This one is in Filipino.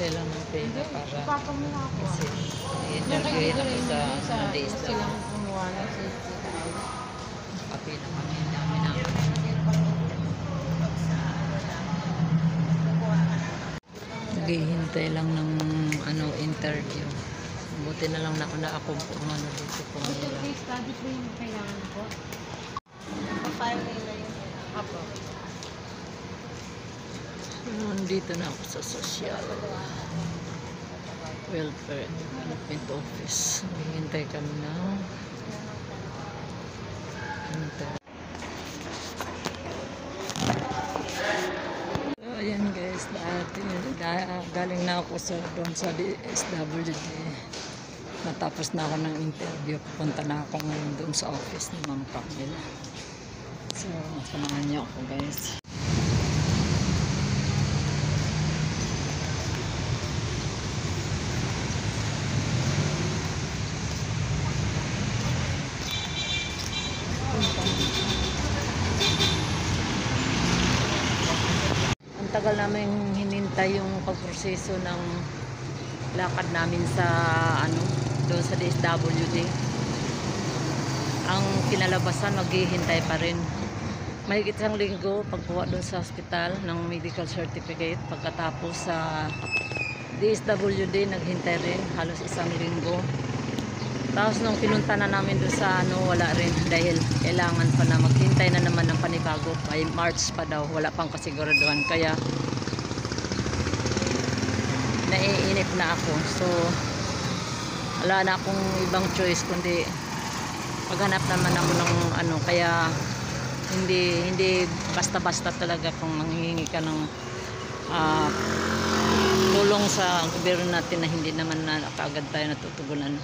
Naghihintay lang ng pera para kasi i-interview ako sa days na silang gumawa ng safety. kape na kami namin na naghihintay lang ng interview. Buti na lang na ako po dito po nila. Study po yung kailangan ko. Pa-file nila yun. Apo. Nandito na ako sa social welfare development office. Naghihintay kami na so, ayan guys, galing na ako doon sa DSWD. Natapos na ako ng interview. Pupunta na ako ngayon doon sa office ni Ma'am Pamela. So, samahan niyo ako guys. Ang tagal namin hinintay yung pagproseso ng lakad namin sa doon sa DSWD. Ang kinalabasan, maghihintay pa rin. Mahigit isang linggo pagkuha doon sa hospital ng medical certificate. Pagkatapos sa DSWD, naghintay rin halos isang linggo. Tapos nung pinunta na namin doon sa wala rin dahil kailangan pa na maghintay na naman ng panibago. By March pa daw, wala pang kasiguraduhan. Kaya naiinip na ako. So wala na akong ibang choice kundi maghanap naman ako ng kaya hindi basta-basta talaga kung manghihingi ka ng tulong sa gobyerno natin na hindi naman na kaagad tayo natutugunan.